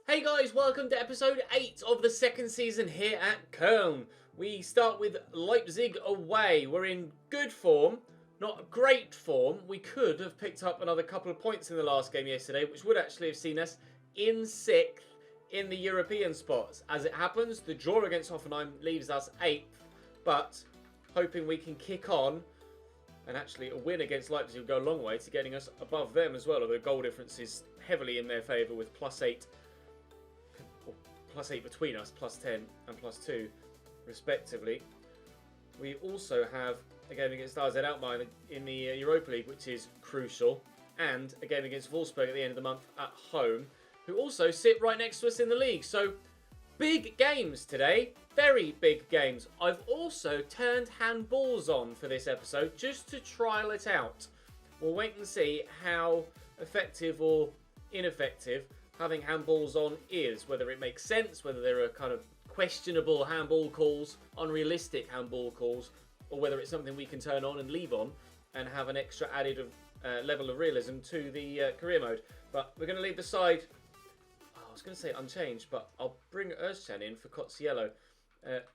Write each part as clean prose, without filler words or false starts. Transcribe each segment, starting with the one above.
Hey guys, welcome to episode 8 of the second season here at Köln. We start with Leipzig away. We're in good form, not great form. We could have picked up another couple of points in the last game yesterday, which would actually have seen us in 6th in the European spots. As it happens, the draw against Hoffenheim leaves us 8th, but hoping we can kick on. And actually, a win against Leipzig will go a long way to getting us above them as well, although the goal difference is heavily in their favour with +8 between us, +10 and +2 respectively. We also have a game against AZ Alkmaar in the Europa League, which is crucial, and a game against Wolfsburg at the end of the month at home, who also sit right next to us in the league. So big games today, very big games. I've also turned handballs on for this episode just to trial it out. We'll wait and see how effective or ineffective having handballs on is, whether it makes sense, whether there are kind of questionable handball calls, unrealistic handball calls, or whether it's something we can turn on and leave on and have an extra added level of realism to the career mode. But we're going to leave the side, I was going to say unchanged, but I'll bring Özcan in for Cotsiello.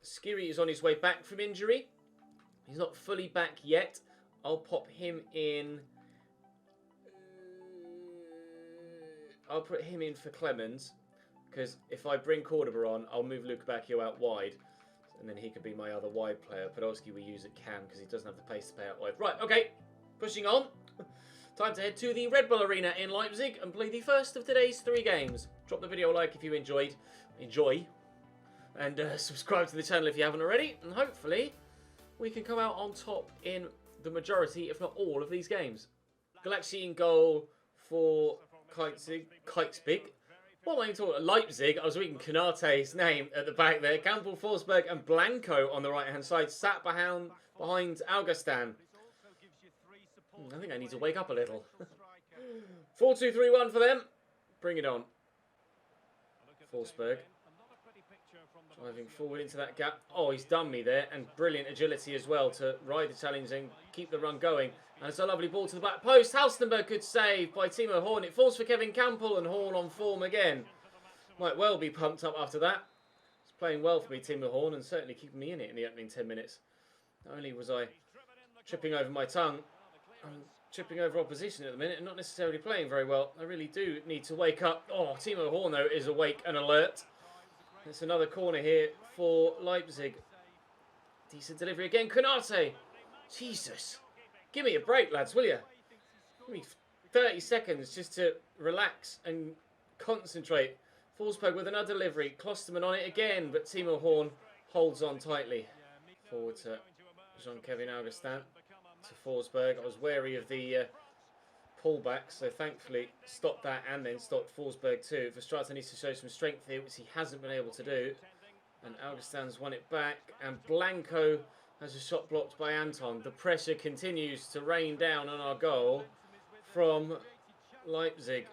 Skiri is on his way back from injury. He's not fully back yet. I'll pop him in. I'll put him in for Clemens, because if I bring Cordoba on, I'll move Luca Bacchio out wide, and then he could be my other wide player. Podolski we use at cam because he doesn't have the pace to play out wide. Right, okay, pushing on. Time to head to the Red Bull Arena in Leipzig and play the first of today's 3 games. Drop the video a like if you enjoy, and subscribe to the channel if you haven't already, and hopefully we can come out on top in the majority, if not all, of these games. Galaxy in goal for Leipzig. What am I talking about? Leipzig. I was reading Konate's name at the back there. Campbell, Forsberg and Blanco on the right-hand side, sat behind Augustin. I think I need to wake up a little. 4-2-3-1 for them. Bring it on. Forsberg. Driving forward into that gap. Oh, he's done me there. And brilliant agility as well to ride the challenge and keep the run going. And it's a lovely ball to the back post. Halstenberg could save by Timo Horn. It falls for Kevin Campbell and Horn on form again. Might well be pumped up after that. It's playing well for me, Timo Horn, and certainly keeping me in it in the opening 10 minutes. Not only was I tripping over my tongue, I'm tripping over opposition at the minute and not necessarily playing very well. I really do need to wake up. Oh, Timo Horn, though, is awake and alert. It's another corner here for Leipzig. Decent delivery again. Konate. Jesus. Give me a break, lads, will you? Give me 30 seconds just to relax and concentrate. Forsberg with another delivery. Klosterman on it again, but Timo Horn holds on tightly. Forward to Jean-Kevin Augustin. To Forsberg. I was wary of the pullback, so thankfully stopped that and then stopped Forsberg too. Verstraeten needs to show some strength here, which he hasn't been able to do. And Augustin's won it back, and Blanco has a shot blocked by Anton. The pressure continues to rain down on our goal from Leipzig.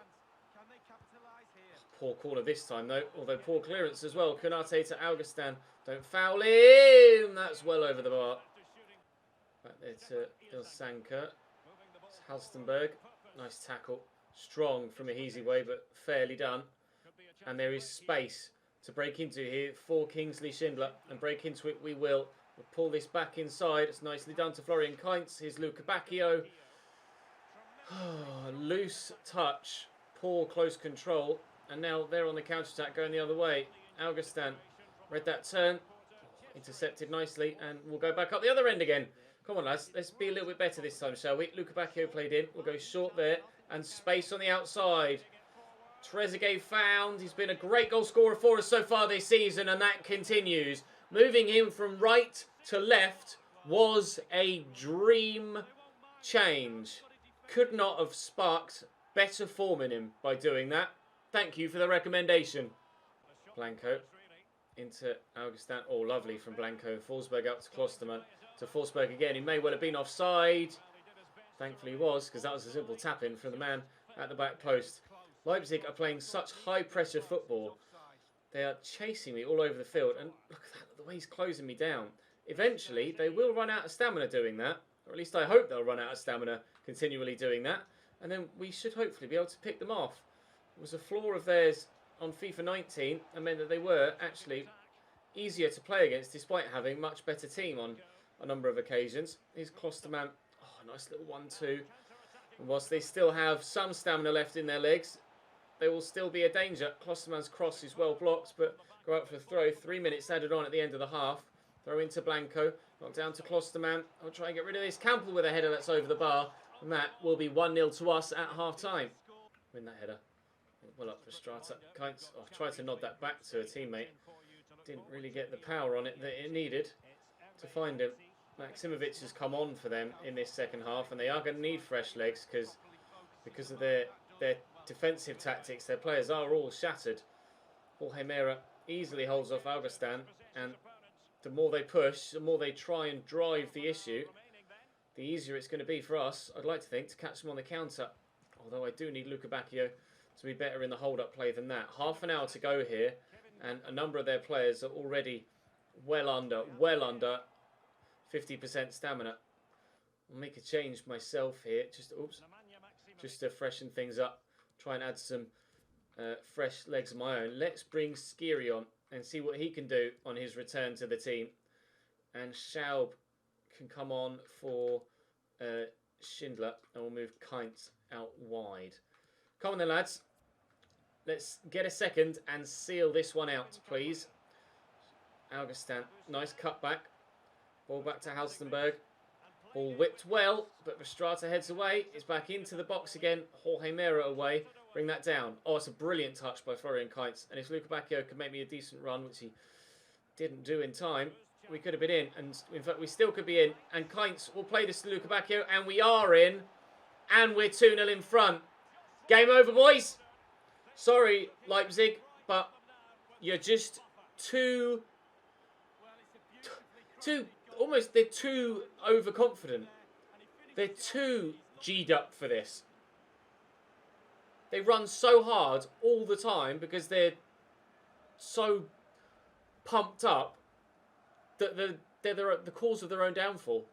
Poor corner this time though, although poor clearance as well. Konate to Augustin. Don't foul him! That's well over the bar. Back there to Ilsanker. It's Halstenberg. Nice tackle. Strong from a easy way, but fairly done. And there is space to break into here for Kingsley Schindler. And break into it we will. We'll pull this back inside. It's nicely done to Florian Kainz. Here's Luca Bacchio. Loose touch. Poor close control. And now they're on the counter-attack going the other way. Augustin read that turn. Intercepted nicely. And we'll go back up the other end again. Come on, lads. Let's be a little bit better this time, shall we? Luca Bacchio played in. We'll go short there. And space on the outside. Trezeguet found. He's been a great goal scorer for us so far this season. And that continues. Moving him from right to left was a dream change. Could not have sparked better form in him by doing that. Thank you for the recommendation. Blanco into Augustin. Oh, lovely from Blanco. Forsberg up to Klosterman. To Forsberg again. He may well have been offside. Thankfully he was, because that was a simple tap-in from the man at the back post. Leipzig are playing such high-pressure football. They are chasing me all over the field. And look at that, the way he's closing me down. Eventually, they will run out of stamina doing that. Or at least I hope they'll run out of stamina continually doing that. And then we should hopefully be able to pick them off. It was a flaw of theirs on FIFA 19 and meant that they were actually easier to play against despite having a much better team on a number of occasions. Here's Klosterman. Oh, nice little 1-2. And whilst they still have some stamina left in their legs, they will still be a danger. Klosterman's cross is well blocked, but go out for a throw. 3 minutes added on at the end of the half. Throw into Blanco. Knock down to Klosterman. I'll try and get rid of this. Campbell with a header that's over the bar. And that will be 1-0 to us at half-time. Win that header. Well up for Strata. Kainz tried to nod that back to a teammate. Didn't really get the power on it that it needed to find him. Maximovic has come on for them in this second half, and they are going to need fresh legs because of their defensive tactics. Their players are all shattered. Jorge Mera easily holds off Augustin, and the more they push, the more they try and drive the issue, the easier it's going to be for us, I'd like to think, to catch them on the counter. Although I do need Luca Bacchio to be better in the hold-up play than that. Half an hour to go here, and a number of their players are already well under 50% stamina. I'll make a change myself here, just to freshen things up. Try and add some fresh legs of my own. Let's bring Skiri on and see what he can do on his return to the team. And Schaub can come on for Schindler, and we'll move Kainz out wide. Come on then, lads. Let's get a second and seal this one out, please. Augustin, nice cutback. Ball back to Halstenberg. Ball whipped well, but Restrata heads away. It's back into the box again. Jorge Mera away. Bring that down. Oh, it's a brilliant touch by Florian Kainz. And if Luca Bacchio could make me a decent run, which he didn't do in time, we could have been in. And in fact, we still could be in. And Kainz will play this to Luca Bacchio. And we are in. And we're 2-0 in front. Game over, boys. Sorry, Leipzig, but you're just too they're too overconfident. They're too G'd up for this. They run so hard all the time because they're so pumped up that they're the cause of their own downfall.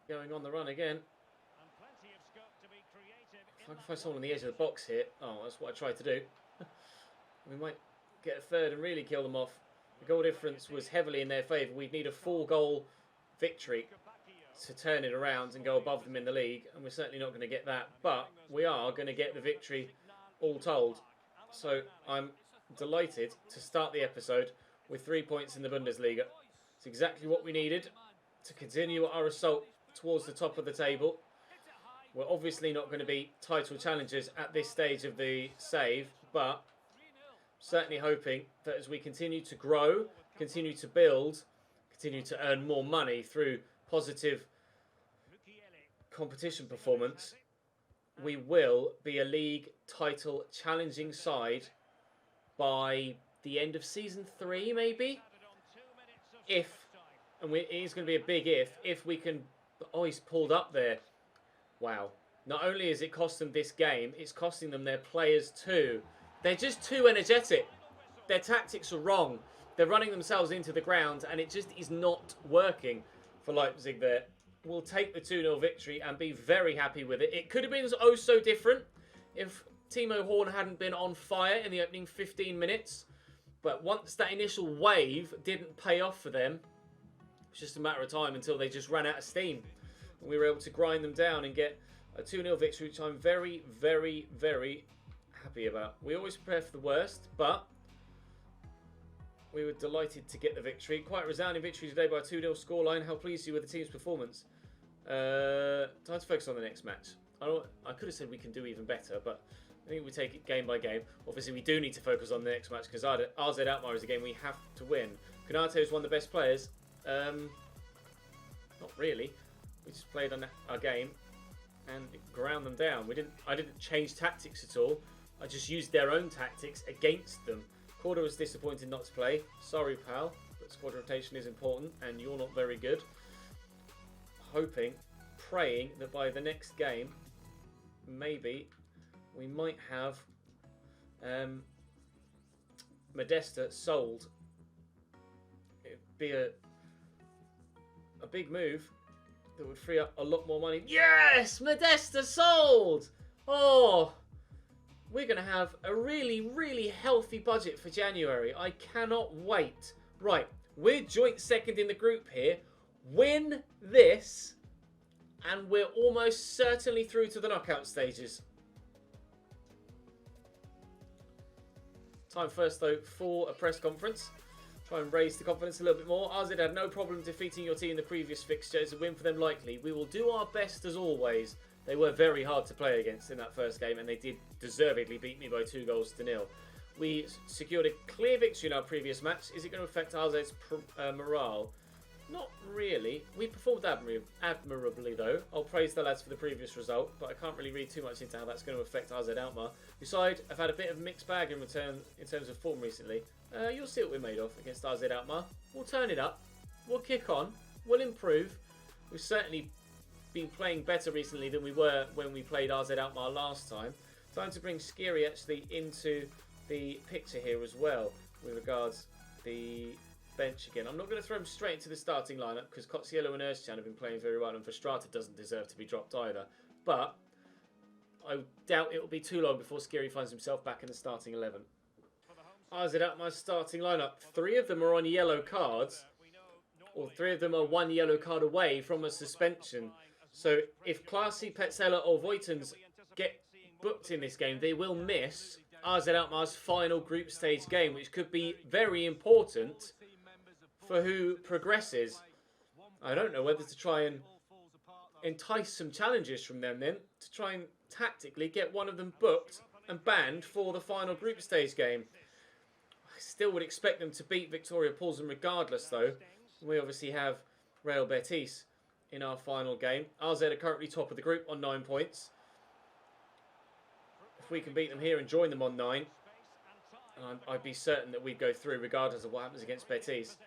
Going on the run again. If I can find someone on the edge of the box here. Oh, that's what I tried to do. We might get a third and really kill them off. The goal difference was heavily in their favour. We'd need a 4-goal victory to turn it around and go above them in the league. And we're certainly not going to get that. But we are going to get the victory all told. So I'm delighted to start the episode with 3 points in the Bundesliga. It's exactly what we needed to continue our assault towards the top of the table. We're obviously not going to be title challengers at this stage of the save, but certainly hoping that as we continue to grow, continue to build, continue to earn more money through positive competition performance, we will be a league title challenging side by the end of season 3, maybe? It is going to be a big if we can... Oh, he's pulled up there. Wow. Not only has it cost them this game, it's costing them their players too. They're just too energetic. Their tactics are wrong. They're running themselves into the ground, and it just is not working for Leipzig there. We'll take the 2-0 victory and be very happy with it. It could have been oh so different if Timo Horn hadn't been on fire in the opening 15 minutes. But once that initial wave didn't pay off for them, it's just a matter of time until they just ran out of steam. And we were able to grind them down and get a 2-0 victory, which I'm very, very, very happy about. We always prepare for the worst, but we were delighted to get the victory. Quite a resounding victory today by a 2-0 scoreline. How pleased are you with the team's performance? Time to focus on the next match. I could have said we can do even better, but I think we take it game by game. Obviously, we do need to focus on the next match because RZ Alkmaar is a game we have to win. Konate is one of the best players. Not really. We just played on our game and ground them down. I didn't change tactics at all. I just used their own tactics against them. Corda was disappointed not to play. Sorry, pal, but squad rotation is important and you're not very good. Hoping, praying that by the next game, maybe we might have Modesta sold. It'd be a big move that would free up a lot more money. Yes! Modesta sold! Oh! we're going to have a really, really healthy budget for January. I cannot wait. Right, we're joint second in the group here. Win this, and we're almost certainly through to the knockout stages. Time first, though, for a press conference. Try and raise the confidence a little bit more. AZ had no problem defeating your team in the previous fixture. It's a win for them likely. We will do our best as always. They were very hard to play against in that first game, and they did deservedly beat me by 2-0. We secured a clear victory in our previous match. Is it going to affect AZ's morale? Not really. We performed admirably, though. I'll praise the lads for the previous result, but I can't really read too much into how that's going to affect AZ Alkmaar. Besides, I've had a bit of a mixed bag in return in terms of form recently. You'll see what we're made of against AZ Alkmaar. We'll turn it up. We'll kick on. We'll improve. We've certainly been playing better recently than we were when we played AZ Alkmaar last time. Time to bring Skiri actually into the picture here as well with regards the bench again. I'm not going to throw him straight into the starting lineup because Cotsiello and Özcan have been playing very well, and Verstraete doesn't deserve to be dropped either. But I doubt it will be too long before Skiri finds himself back in the starting 11. AZ Alkmaar's starting lineup. 3 of them are on yellow cards, or 3 of them are 1 yellow card away from a suspension. So if Klaasie, Petzela or Voitens get booked in this game, they will miss AZ Alkmaar's final group stage game, which could be very important for who progresses. I don't know whether to try and entice some challenges from them then, to try and tactically get one of them booked and banned for the final group stage game. I still would expect them to beat Victoria Paulsen regardless, though. We obviously have Real Betis in our final game. AZ are currently top of the group on 9 points. If we can beat them here and join them on 9, I'd be certain that we'd go through regardless of what happens against Betis.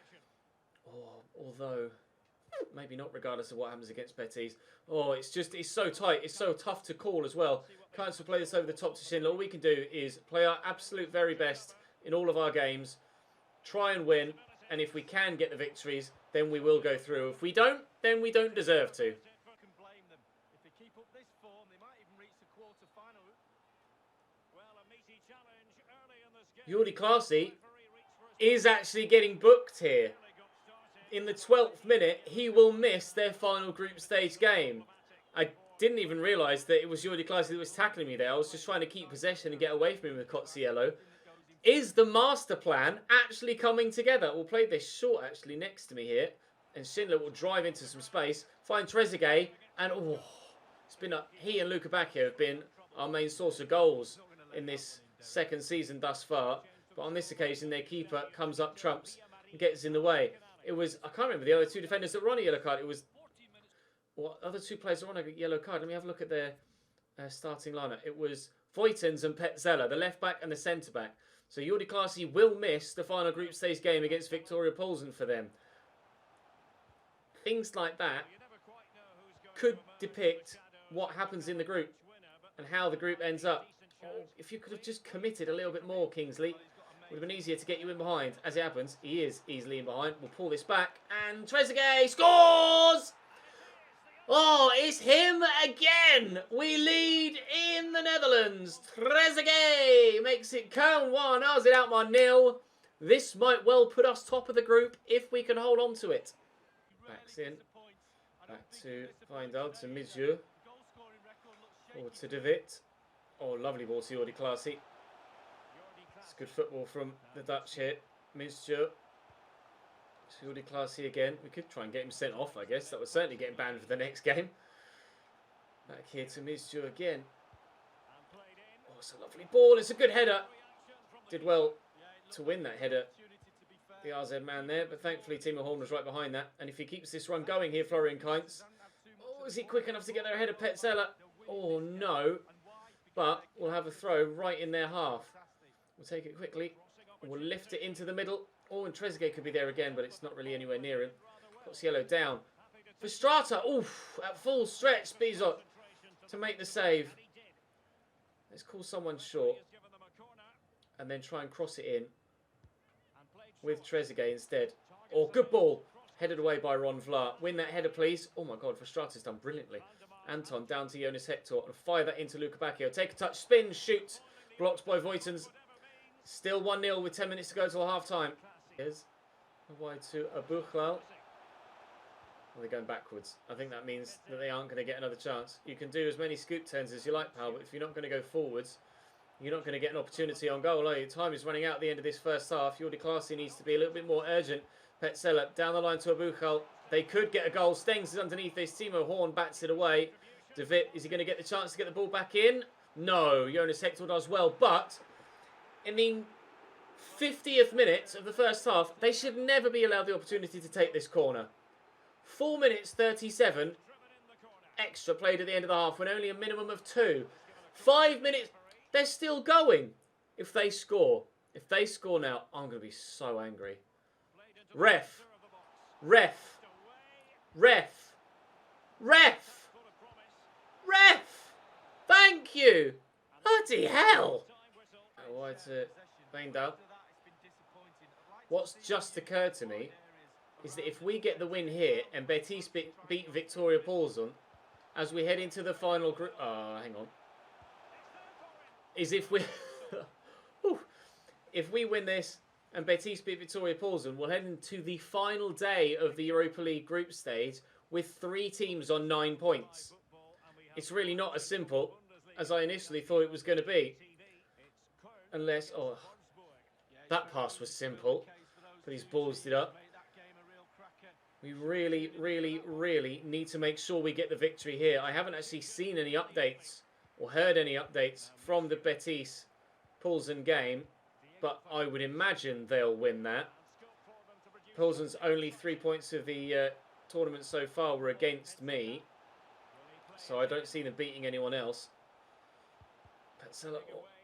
Although, maybe not regardless of what happens against Betis. It's so tight. It's so tough to call as well. Can't play this over the top to Schindler. All we can do is play our absolute very best in all of our games. Try and win. And if we can get the victories, then we will go through. If we don't, then we don't deserve to. Jordi Klaasie is actually getting booked here. In the 12th minute, he will miss their final group stage game. I didn't even realise that it was Jordi Klaasie that was tackling me there. I was just trying to keep possession and get away from him with Cotsiello. Is the master plan actually coming together? We'll play this short actually next to me here. And Schindler will drive into some space, find Trezeguet, and he and Luca Bacchio have been our main source of goals in this second season thus far. But on this occasion, their keeper comes up trumps and gets in the way. I can't remember the other 2 defenders that were on a yellow card. Other 2 players are on a yellow card. Let me have a look at their starting lineup. It was Voitens and Petzela, the left back and the centre back. So Jordi Klaasie will miss the final group stage game against Victoria Paulsen for them. Things like that could depict what happens in the group and how the group ends up. If you could have just committed a little bit more, Kingsley, it would have been easier to get you in behind. As it happens, he is easily in behind. We'll pull this back, and Trezeguet scores! Oh, it's him again! We lead in the Netherlands. Trezeguet makes it Köln 1, AZ Alkmaar 0. This might well put us top of the group if we can hold on to it. Backs in. Back to Vindal, to Midjeu. Or to De Witt. Oh, lovely ball to Jordi Klaasie. It's good football from the Dutch here. Midjeu. Jordi Klaasie again. We could try and get him sent off, I guess. That would certainly get him banned for the next game. Back here to Midjeu again. Oh, it's a lovely ball. It's a good header. Did well to win that header. The RZ man there, but thankfully Timo Horn was right behind that. And if he keeps this run going here, Florian Kainz. Oh, is he quick enough to get there ahead of Petzela? Oh, no. But we'll have a throw right in their half. We'll take it quickly. We'll lift it into the middle. Oh, and Trezeguet could be there again, but it's not really anywhere near him. Cotsiello down. Verstraete, oof, at full stretch, Bizot to make the save. Let's call someone short. And then try and cross it in with Trezeguet instead. Oh, good ball. Headed away by Ron Vlaar. Win that header, please. Oh, my God, Verstraete's done brilliantly. Anton down to Jonas Hector and fire that into Luca Bacchio. Take a touch, spin, shoot. Blocked by Voitens. Still 1-0 with 10 minutes to go till half-time. Here's wide to Abuchlal. Well, they're going backwards. I think that means that they aren't going to get another chance. You can do as many scoop turns as you like, pal, but if you're not going to go forwards, you're not going to get an opportunity on goal, are you? Time is running out at the end of this first half. Your declassing needs to be a little bit more urgent. Petzela down the line to Abuchal. They could get a goal. Stengs is underneath this. Timo Horn bats it away. De Witt, is he going to get the chance to get the ball back in? No. Jonas Hector does well, but in the 50th minute of the first half, they should never be allowed the opportunity to take this corner. 4 minutes 37 extra played at the end of the half when only a minimum of 2. 5 minutes, they're still going. If they score now, I'm going to be so angry. Ref. Thank you. Bloody hell. Wide to Veindal. What's just occurred to me is that if we get the win here and Betis beat Victoria Paulson as we head into the final group... hang on. Is if we... if we win this and Betis beat Victoria Paulson, we'll head into the final day of the Europa League group stage with 3 teams on 9 points. It's really not as simple as I initially thought it was going to be. Unless... Oh, that pass was simple, but he's ballsed it up. We really, really, really need to make sure we get the victory here. I haven't actually seen any updates or heard any updates from the Betis Paulson game, but I would imagine they'll win that. Paulson's only 3 points of the tournament so far were against me, so I don't see them beating anyone else. Petzela,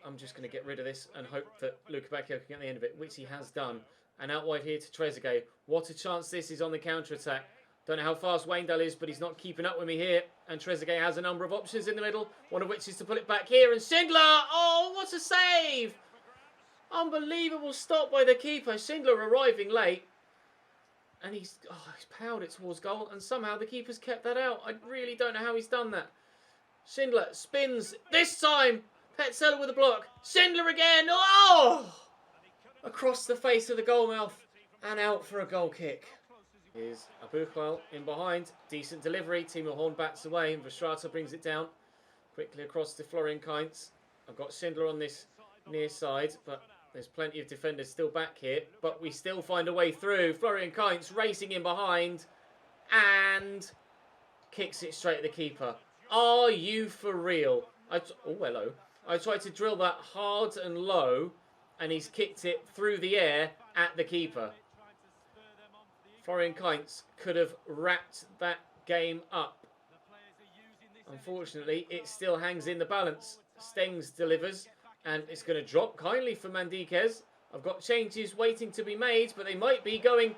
I'm just going to get rid of this and hope that Luca Bacchio can get the end of it, which he has done. And out wide here to Trezeguet. What a chance this is on the counter-attack. Don't know how fast Weindal is, but he's not keeping up with me here. And Trezeguet has a number of options in the middle, one of which is to pull it back here. And Schindler! Oh, what a save! Unbelievable stop by the keeper. Schindler arriving late. And he's powered it towards goal. And somehow the keeper's kept that out. I really don't know how he's done that. Schindler spins. This time! Petzela with a block. Schindler again! Oh! Across the face of the goal mouth and out for a goal kick. Here's Abuchal in behind. Decent delivery. Timo Horn bats away. And Verstraete brings it down. Quickly across to Florian Kainz. I've got Schindler on this near side, but there's plenty of defenders still back here. But we still find a way through. Florian Kainz racing in behind and kicks it straight at the keeper. Are you for real? Oh, hello. I tried to drill that hard and low, and he's kicked it through the air at the keeper. Florian Kainz could have wrapped that game up. Unfortunately, it still hangs in the balance. Stengs delivers, and it's going to drop kindly for Mandiquez. I've got changes waiting to be made, but they might be going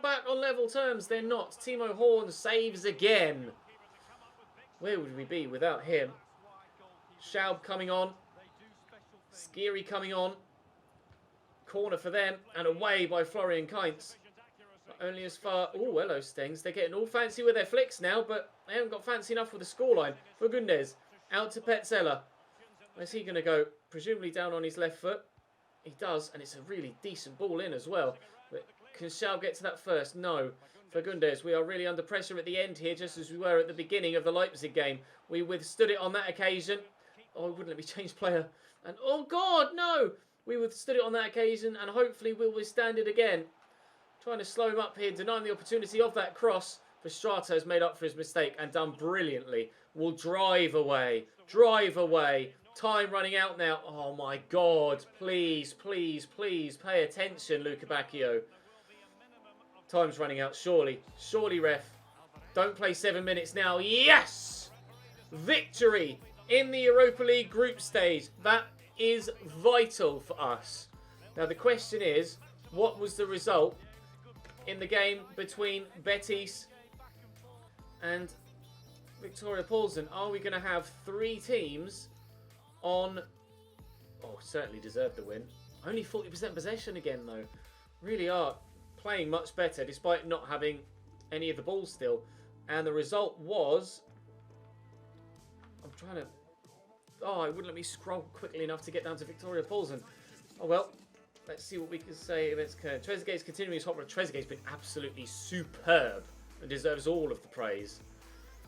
back on level terms. They're not. Timo Horn saves again. Where would we be without him? Schaub coming on. Skiri coming on. Corner for them, and away by Florian Kainz. But only as far... Oh, hello, Stengs. They're getting all fancy with their flicks now, but they haven't got fancy enough with the scoreline. Fagundes, out to Petzela. Where's he going to go? Presumably down on his left foot. He does, and it's a really decent ball in as well. But can Schaub get to that first? No. Fagundes, we are really under pressure at the end here, just as we were at the beginning of the Leipzig game. We withstood it on that occasion. Oh, he wouldn't let me change player. And, oh, God, no! We withstood it on that occasion, and hopefully we'll withstand it again. Trying to slow him up here, denying the opportunity of that cross. Verstraete has made up for his mistake and done brilliantly. Will drive away. Drive away. Time running out now. Oh, my God. Please, please, please pay attention, Luca Bacchio. Time's running out, surely. Surely, ref. Don't play 7 minutes now. Yes! Victory in the Europa League group stage. That is vital for us. Now, the question is, what was the result in the game between Betis and Victoria Paulson? Are we going to have 3 teams on... Oh, certainly deserved the win. Only 40% possession again, though. Really are playing much better, despite not having any of the ball still. And the result was... I'm trying to... Oh, it wouldn't let me scroll quickly enough to get down to Victoria Paulsen. Oh well, let's see what we can say against Köln. Trezeguet's continuing his hot run. Trezeguet's been absolutely superb and deserves all of the praise.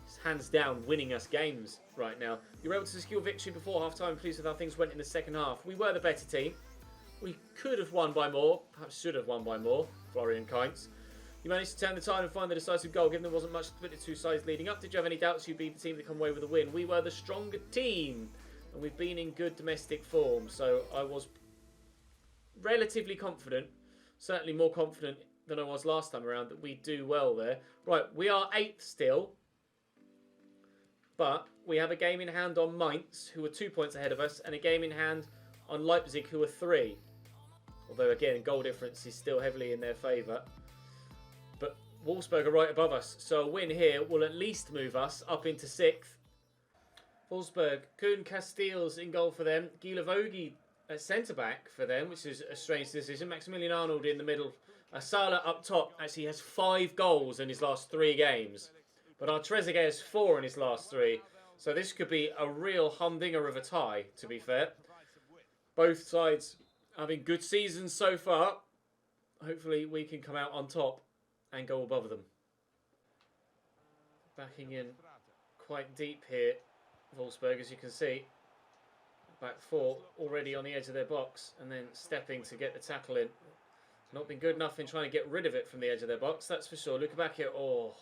He's hands down winning us games right now. You were able to secure victory before half-time. Pleased with how things went in the second half. We were the better team. We could have won by more, perhaps should have won by more, Florian Kainz. You managed to turn the tide and find the decisive goal, given there wasn't much split the two sides leading up. Did you have any doubts you'd be the team that come away with a win? We were the stronger team, and we've been in good domestic form, so I was relatively confident, certainly more confident than I was last time around, that we'd do well there. Right, we are 8th still, but we have a game in hand on Mainz, who are 2 points ahead of us, and a game in hand on Leipzig, who are 3. Although, again, goal difference is still heavily in their favour. But Wolfsburg are right above us, so a win here will at least move us up into 6th. Wolfsburg, Kuhn Castells in goal for them. Gilavogi at centre-back for them, which is a strange decision. Maximilian Arnold in the middle. Asala up top actually has 5 goals in his last 3 games. But our Trezeguet has 4 in his last 3. So this could be a real humdinger of a tie, to be fair. Both sides having good seasons so far. Hopefully we can come out on top and go above them. Backing in quite deep here, Wolfsburg, as you can see. Back 4 already on the edge of their box and then stepping to get the tackle in. Not been good enough in trying to get rid of it from the edge of their box, that's for sure. Look back here. Oh,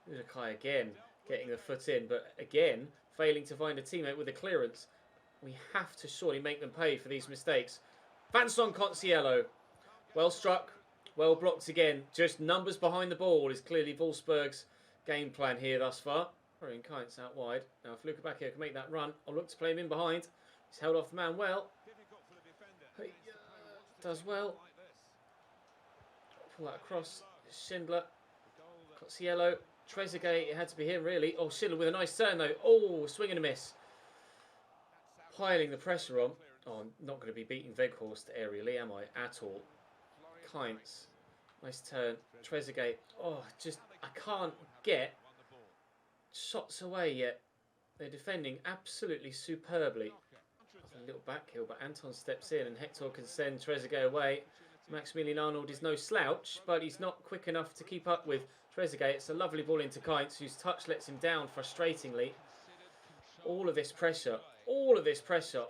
Udakai again getting the foot in, but again failing to find a teammate with a clearance. We have to surely make them pay for these mistakes. Vanson Conciello. Well struck. Well blocked again. Just numbers behind the ball is clearly Wolfsburg's game plan here thus far. Florian Kainz out wide. Now if Luca back here can make that run, I'll look to play him in behind. He's held off the man well. Does well. Pull that across. Schindler. Conciello. Trezeguet. It had to be him really. Oh, Schindler with a nice turn though. Oh, swing and a miss. Piling the pressure on. Oh, I'm not going to be beating Weghorst aerially, am I? At all. Kainz. Nice turn. Trezeguet. Oh, just, I can't get shots away yet. They're defending absolutely superbly. A little back heel, but Anton steps in and Hector can send Trezeguet away. Maximilian Arnold is no slouch, but he's not quick enough to keep up with Trezeguet. It's a lovely ball into Kainz, whose touch lets him down frustratingly. All of this pressure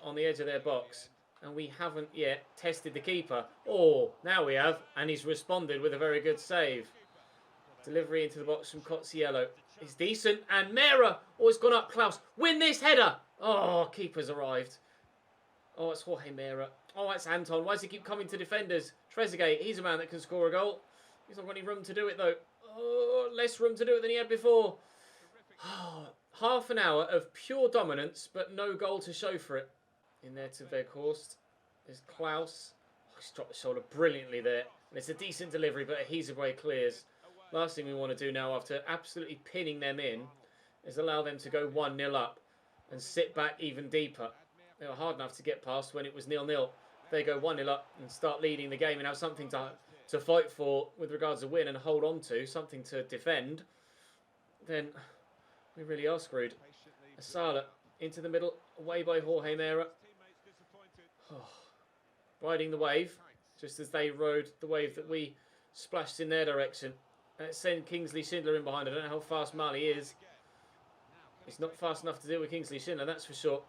on the edge of their box, and we haven't yet tested the keeper. Oh, now we have, and he's responded with a very good save. Delivery into the box from Conciello. It's decent, and Mera. Oh, it's gone up. Klaus, win this header. Oh, keeper's arrived. Oh, it's Jorge Mera. Oh, it's Anton. Why does he keep coming to defenders? Trezeguet, he's a man that can score a goal. He's not got any room to do it, though. Oh, less room to do it than he had before. Oh, half an hour of pure dominance, but no goal to show for it. In there to Weghorst. There's Klaus. Oh, he's dropped the shoulder brilliantly there. And it's a decent delivery, but Hezebray clears. Last thing we want to do now, after absolutely pinning them in, is allow them to go 1-0 up and sit back even deeper. They were hard enough to get past when it was 0-0. They go 1-0 up and start leading the game and have something to fight for with regards to win and hold on to, something to defend, then we really are screwed. Asala into the middle, away by Jorge Mera. Oh, riding the wave, just as they rode the wave that we splashed in their direction. Let's send Kingsley Schindler in behind. I don't know how fast Mali is. He's not fast enough to deal with Kingsley Schindler, that's for sure.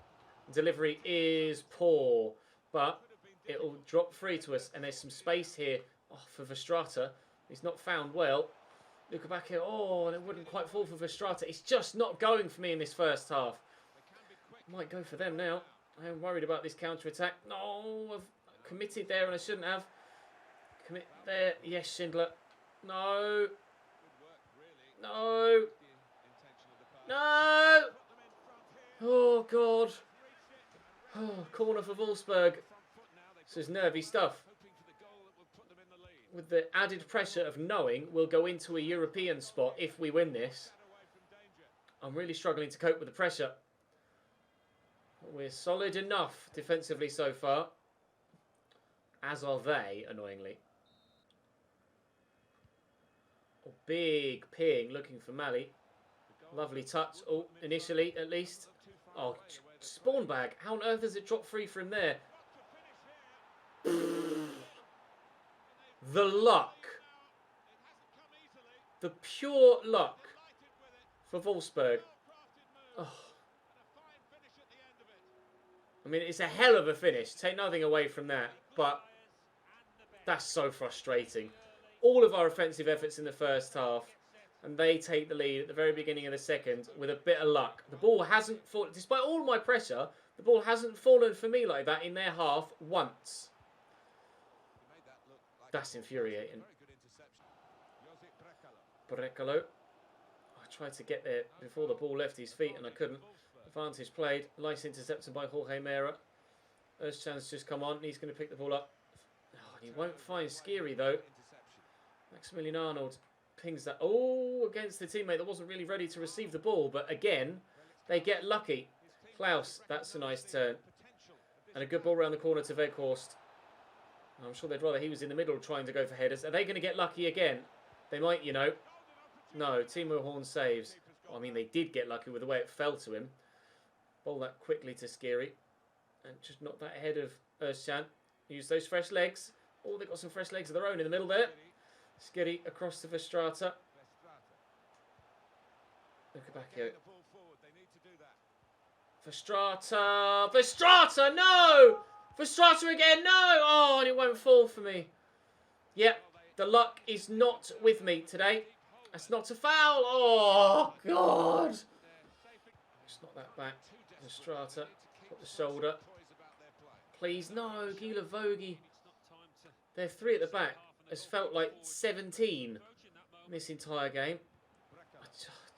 Delivery is poor, but it'll drop free to us, and there's some space here for Verstrata. He's not found well. Look back here. Oh, and it wouldn't quite fall for Verstrata. It's just not going for me in this first half. Might go for them now. I am worried about this counter-attack. No, I've committed there and I shouldn't have. Commit there. Yes, Schindler. No. No. No. Oh, God. Oh, corner for Wolfsburg. This is nervy stuff. With the added pressure of knowing we'll go into a European spot if we win this, I'm really struggling to cope with the pressure. We're solid enough defensively so far, as are they, annoyingly. Oh, big ping looking for Mali. Lovely touch. Oh, initially, at least. Oh, spawn bag. How on earth has it dropped free from there? The luck. The pure luck for Wolfsburg. Oh. I mean, it's a hell of a finish. Take nothing away from that. But that's so frustrating. All of our offensive efforts in the first half, and they take the lead at the very beginning of the second with a bit of luck. The ball hasn't fallen, despite all my pressure, the ball hasn't fallen for me like that in their half once. That's infuriating. Brekalo. I tried to get there before the ball left his feet and I couldn't. Advantage played. Nice interception by Jorge Mera. Özcan's just come on. He's going to pick the ball up. Oh, he won't find Skiri though. Maximilian Arnold pings that. Oh, against the teammate that wasn't really ready to receive the ball. But again, they get lucky. Klaus, that's a nice turn. And a good ball around the corner to Weghorst. I'm sure they'd rather he was in the middle trying to go for headers. Are they going to get lucky again? They might, you know. No, Timo Horn saves. Well, I mean, they did get lucky with the way it fell to him. Bowl that quickly to Skiri. And just knock that ahead of Özcan. Use those fresh legs. Oh, they've got some fresh legs of their own in the middle there. Skiri across to Verstrata. Lukabakio. Verstrata! Verstrata! No! Verstrata again! No! Oh, and it won't fall for me. Yep, the luck is not with me today. That's not a foul. Oh, God. Just knock that back. Verstrata. Got the shoulder. Please, no. Gila Vogi. Their three at the back has felt like 17 in this entire game. I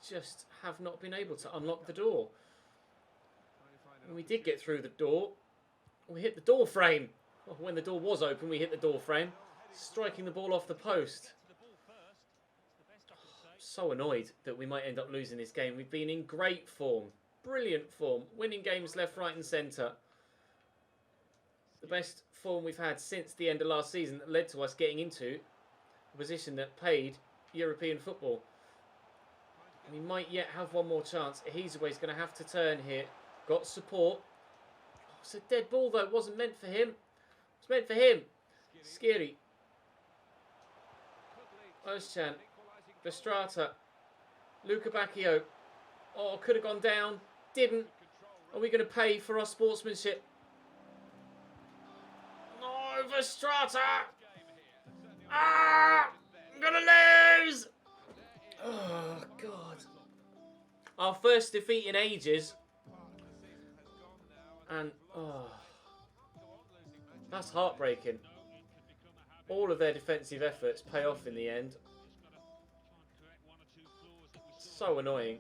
just have not been able to unlock the door. And we did get through the door. We hit the door frame. Well, when the door was open, we hit the door frame. Striking the ball off the post. Oh, I'm so annoyed that we might end up losing this game. We've been in great form. Brilliant form. Winning games left, right and centre. The best form we've had since the end of last season that led to us getting into a position that paid European football. We might yet have one more chance. He's going to have to turn here. Got support. Oh, it's a dead ball though. It wasn't meant for him. It's meant for him. Skiri. Özcan. Verstrata. Lukabakio. Oh, could have gone down. Didn't. Are we going to pay for our sportsmanship? No, Verstrata. Ah! I'm going to lose. Oh, God. Our first defeat in ages. And, oh, that's heartbreaking. All of their defensive efforts pay off in the end. So annoying.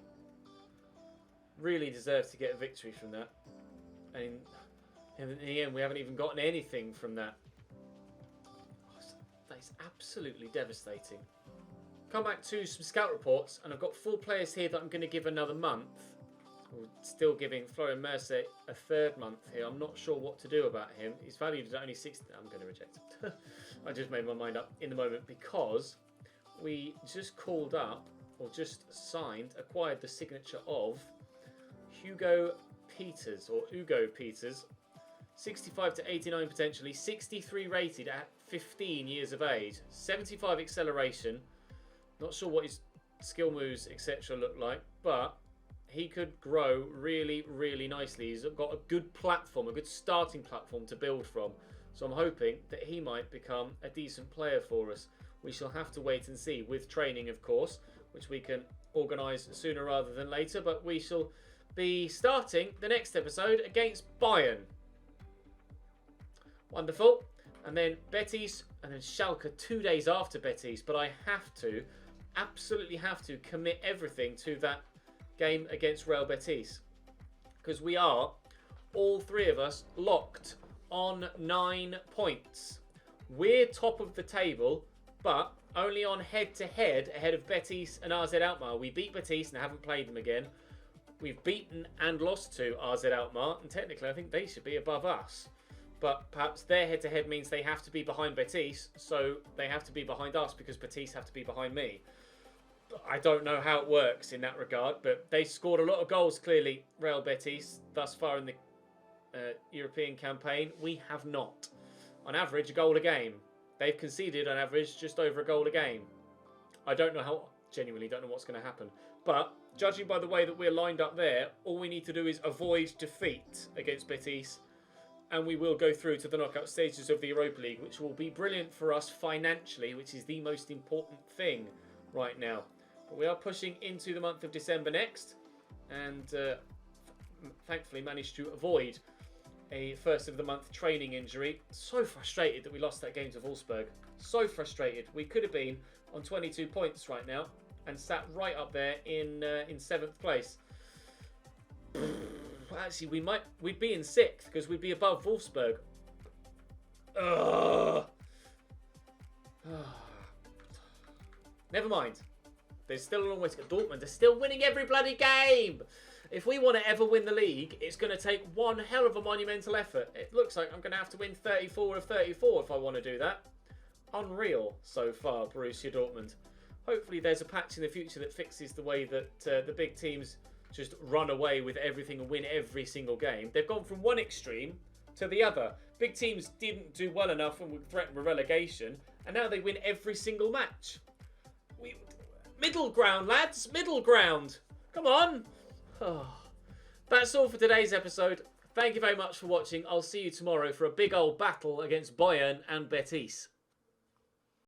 Really deserve to get a victory from that. And in the end, we haven't even gotten anything from that. That is absolutely devastating. Come back to some scout reports, and I've got 4 players here that I'm going to give another month. We're still giving Florian Mercer a 3rd month here. I'm not sure what to do about him. He's valued at only 60. I'm going to reject him. I just made my mind up in the moment because we just called up, or just signed, acquired the signature of Hugo Peters, or Ugo Peters. 65 to 89 potentially. 63 rated at 15 years of age. 75 acceleration. Not sure what his skill moves, etc. look like, but he could grow really, really nicely. He's got a good platform, a good starting platform to build from. So I'm hoping that he might become a decent player for us. We shall have to wait and see, with training, of course, which we can organise sooner rather than later. But we shall be starting the next episode against Bayern. Wonderful. And then Betis, and then Schalke 2 days after Betis. But I have to, absolutely have to, commit everything to that game against Real Betis, because we are, all 3 of us, locked on 9 points. We're top of the table, but only on head-to-head ahead of Betis and AZ Alkmaar. We beat Betis and haven't played them again. We've beaten and lost to AZ Alkmaar, and technically I think they should be above us. But perhaps their head-to-head means they have to be behind Betis, so they have to be behind us because Betis have to be behind me. I don't know how it works in that regard, but they scored a lot of goals, clearly, Real Betis, thus far in the European campaign. We have not. On average, a goal a game. They've conceded, on average, just over a goal a game. I don't know how... Genuinely don't know what's going to happen. But, judging by the way that we're lined up there, all we need to do is avoid defeat against Betis, and we will go through to the knockout stages of the Europa League, which will be brilliant for us financially, which is the most important thing right now. But we are pushing into the month of December next, and thankfully managed to avoid a first of the month training injury. So frustrated that we lost that game to Wolfsburg. So frustrated. We could have been on 22 points right now and sat right up there in 7th place. Actually, we'd be in 6th because we'd be above Wolfsburg. Never mind. There's still a long way to go. Dortmund are still winning every bloody game. If we want to ever win the league, it's going to take one hell of a monumental effort. It looks like I'm going to have to win 34 of 34 if I want to do that. Unreal so far, Borussia Dortmund. Hopefully there's a patch in the future that fixes the way that the big teams just run away with everything and win every single game. They've gone from one extreme to the other. Big teams didn't do well enough and would threaten relegation, and now they win every single match. Middle ground, lads. Middle ground. Come on. That's all for today's episode. Thank you very much for watching. I'll see you tomorrow for a big old battle against Bayern and Betis.